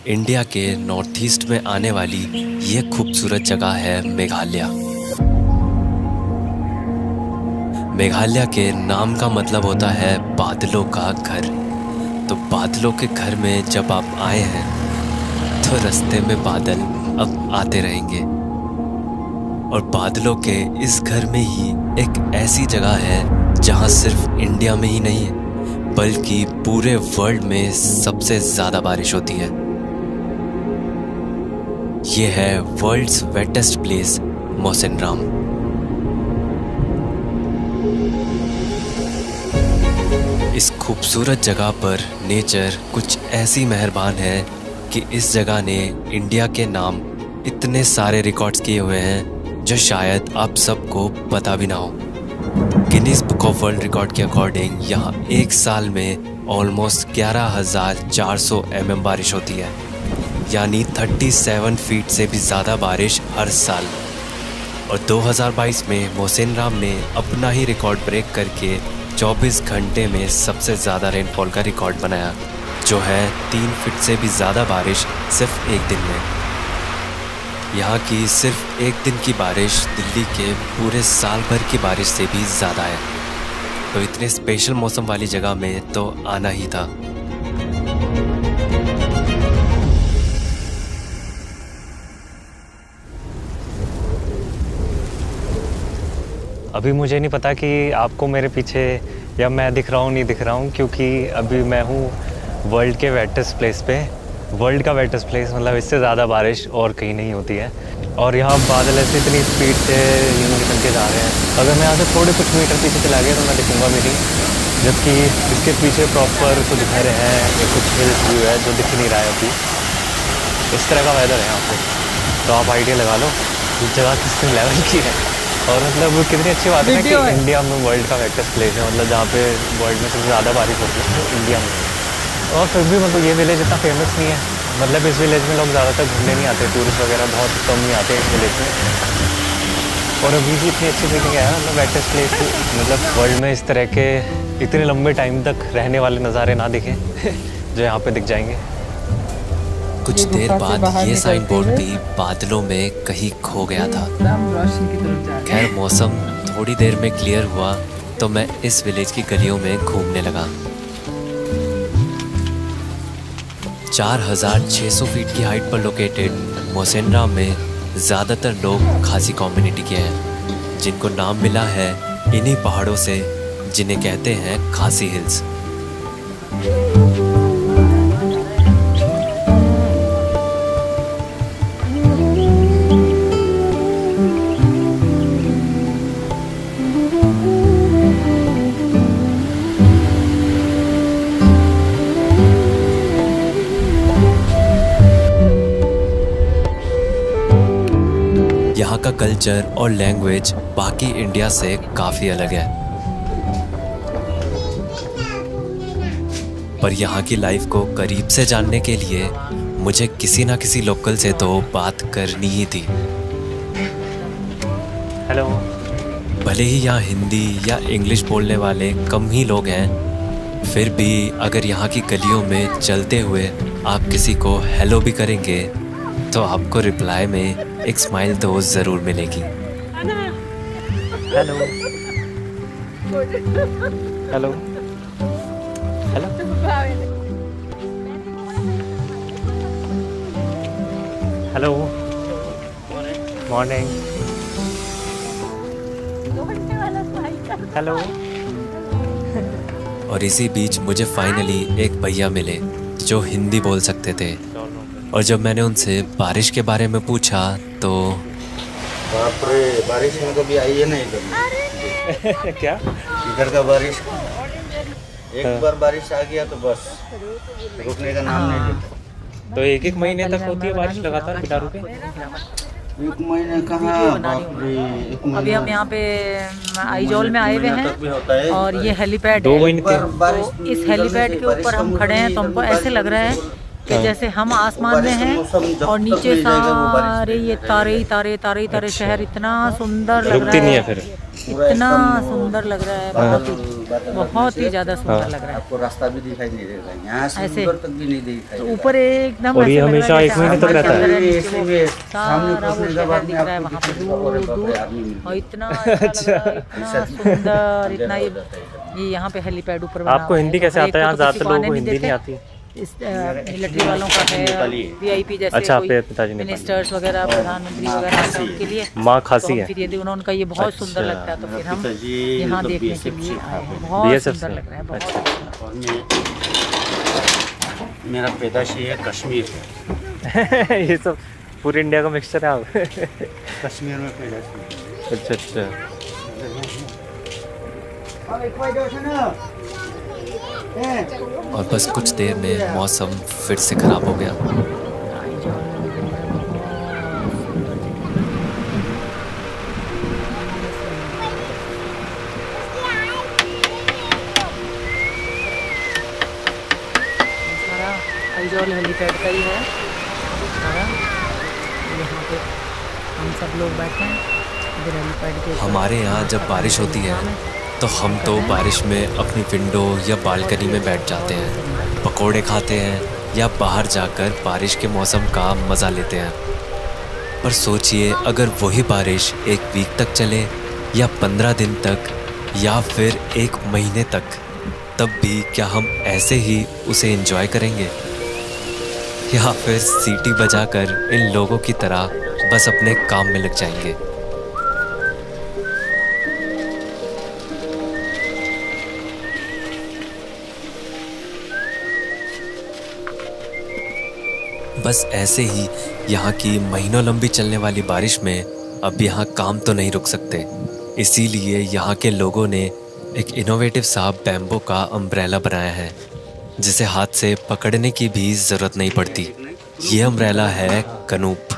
India के north east में आने वाली ये खूबसूरत जगह है मेघालय। मेघालय के नाम का मतलब होता है बादलों का घर। तो बादलों के घर में जब आप आए हैं तो रास्ते में बादल अब आते रहेंगे। और बादलों के इस घर में ही एक ऐसी जगह है जहां सिर्फ इंडिया में ही नहीं बल्कि पूरे वर्ल्ड में सबसे ज़्यादा बारिश होती है। ये है वर्ल्ड्स वेटेस्ट प्लेस मौसिनराम। इस खूबसूरत जगह पर नेचर कुछ ऐसी मेहरबान है कि इस जगह ने इंडिया के नाम इतने सारे रिकॉर्ड्स किए हुए हैं जो शायद आप सबको पता भी ना हो। Guinness book of world record के अकॉर्डिंग यहाँ एक साल में ऑलमोस्ट 11,400 mm बारिश होती है, यानी 37 फीट से भी ज़्यादा बारिश हर साल। और 2022 में मौसिनराम ने अपना ही रिकॉर्ड ब्रेक करके 24 घंटे में सबसे ज़्यादा रेनफॉल का रिकॉर्ड बनाया, जो है 3 फीट से भी ज़्यादा बारिश सिर्फ एक दिन में। यहाँ की सिर्फ एक दिन की बारिश दिल्ली के पूरे साल भर की बारिश से भी ज़्यादा है। तो इतने स्पेशल मौसम वाली जगह में तो आना ही था। अभी मुझे नहीं पता कि आपको मेरे पीछे या मैं दिख रहा हूँ नहीं दिख रहा हूँ, क्योंकि अभी मैं हूँ वर्ल्ड के वेटेस्ट प्लेस पे। वर्ल्ड का वेटेस्ट प्लेस मतलब इससे ज़्यादा बारिश और कहीं नहीं होती है। और यहाँ बादल ऐसे इतनी स्पीड से यूँ निकल के जा रहे हैं। अगर मैं यहाँ से थोड़े कुछ मीटर पीछे चला गया तो मैं दिखूँगा भी नहीं, जबकि इसके पीछे प्रॉपर कुछ घर हैं या कुछ हिल्स व्यू है जो दिख नहीं रहा है अभी। इस तरह का वेदर है यहाँ पे, तो आप आइडिया लगा लो इस जगह किस लेवल की है। और मतलब कितनी अच्छी बात है कि इंडिया में वर्ल्ड का वेटेस्ट प्लेस है, मतलब जहाँ पे वर्ल्ड में सबसे ज़्यादा बारिश होती है इंडिया में। और फिर भी मतलब ये विलेज इतना फेमस नहीं है, मतलब इस विलेज में लोग ज़्यादातर घूमने नहीं आते, टूरिस्ट वगैरह बहुत कम ही आते हैं इस विलेज में। और अभी भी इतनी अच्छी फीलिंग है, मतलब वेटेस्ट प्लेस, मतलब वर्ल्ड में इस तरह के इतने लंबे टाइम तक रहने वाले नज़ारे ना दिखें जो यहाँ पे दिख जाएंगे। कुछ देर बाद ये साइन बोर्ड भी बादलों में कहीं खो गया था। खैर मौसम थोड़ी देर में क्लियर हुआ तो मैं इस विलेज की गलियों में घूमने लगा। 4,600 फीट की हाइट पर लोकेटेड मौसिनराम में ज़्यादातर लोग खासी कम्युनिटी के हैं, जिनको नाम मिला है इन्हीं पहाड़ों से जिन्हें कहते हैं खासी हिल्स। यहाँ का कल्चर और लैंग्वेज बाकी इंडिया से काफ़ी अलग है, पर यहाँ की लाइफ को करीब से जानने के लिए मुझे किसी ना किसी लोकल से तो बात करनी ही थी। हेलो। भले ही यहाँ हिंदी या इंग्लिश बोलने वाले कम ही लोग हैं, फिर भी अगर यहाँ की गलियों में चलते हुए आप किसी को हेलो भी करेंगे तो आपको रिप्लाई में एक स्माइल तो ज़रूर मिलेगी। Hello hello hello hello morning hello. और इसी बीच मुझे फाइनली एक भैया मिले जो हिंदी बोल सकते थे, और जब मैंने उनसे बारिश के बारे में पूछा तो बाप रे, बारिश में कभी आई है नहीं इधर। क्या इधर का बारिश एक बार बारिश आ गया तो बस रुकने का नाम नहीं लेता। तो एक महीने तक होती है बारिश लगातार बिना रुके? एक महीने कहाँ, बाप रे, एक महीने। अभी हम यहाँ पे आइजोल में आए हुए हैं और ये हेलीपैड 2 है। महीने तो इस हेलीपैड के ऊपर हम खड़े हैं तो हमको ऐसे लग रहा है कि जैसे हम आसमान में बारिश का हैं मौसम जब और तक नीचे नहीं जाएगा, वो बारिश सारे ये तारे ही तारे तारे ही तारे, शहर इतना सुंदर लग रहा रुकती नहीं है है, फिर। पूरा इतना एकदम वो सुंदर लग रहा है, बादल बहुत ही से ज़्यादा सुंदर लग रहा है। आपको रास्ता भी दिखाई नहीं देगा, यहाँ से ऐसे। ऊपर तक भी नहीं दिखाई तो देगा। ऊपर एकदम और ये ऐसे लग रहा हमेशा है एक जैसे महीने तक आसमान रहता के है। अंदर है, ऐसे नीचे भी वो सामने सारा वो पहुंचने के शहर बाद दिख में रहा है आपको वहाँ पे दिखेगा, और दूर बाप रे, दूर, आदमी मिल और गया। इतना अच्छा लग रहा है, इतना सुंदर, इतना ये यहाँ पे हेलीपैड ऊपर बना आपको हुआ है, हिंदी तो कैसे हर आता है? एक यहाँ को तो किसी ज़्यादातर को लोगों आने को नहीं हिंदी नहीं देते। आती। इस मिलिट्री वालों का है, नेपाली है। वीआईपी जैसे अच्छा, कोई आपके पिताजी नेपाली। मिनिस्टर्स वगैरह, प्रधानमंत्री वगैरह आते हैं उनके लिए। माँ तो खासी हम है। फिर यदि उन्होंने ये बहुत सुंदर अच्छा। लगता है तो फिर हम पिताजी यहाँ मतलब देखने के BSF लिए से आए हैं। थे। बहुत BSF सुंदर से? लग रहा है, बहुत अच्छा। सुंदर। और मेरा पैदाशी है कश्मीर से। ये सब पूरे इंडिया का मिक्सचर है आप। कश्मीर में पैदाशी। अच्छा अच्छा। और बस कुछ देर में मौसम फिर से खराब हो गया। सारा आइजॉल हेलीपैड का ही है सारा। यहाँ पे हम सब लोग बैठे हैं इधर हेलीपैड के। हमारे यहाँ जब बारिश होती है तो हम तो बारिश में अपनी विंडो या बालकनी में बैठ जाते हैं, पकोड़े खाते हैं या बाहर जाकर बारिश के मौसम का मज़ा लेते हैं। पर सोचिए अगर वही बारिश एक वीक तक चले या 15 दिन तक या फिर 1 महीने तक, तब भी क्या हम ऐसे ही उसे एंजॉय करेंगे या फिर सीटी बजाकर इन लोगों की तरह बस अपने काम में लग जाएंगे। बस ऐसे ही यहाँ की महीनों लंबी चलने वाली बारिश में अब यहाँ काम तो नहीं रुक सकते, इसीलिए यहाँ के लोगों ने एक इनोवेटिव सा बैम्बू का अम्ब्रेला बनाया है जिसे हाथ से पकड़ने की भी ज़रूरत नहीं पड़ती। ये अम्ब्रेला है कनूप।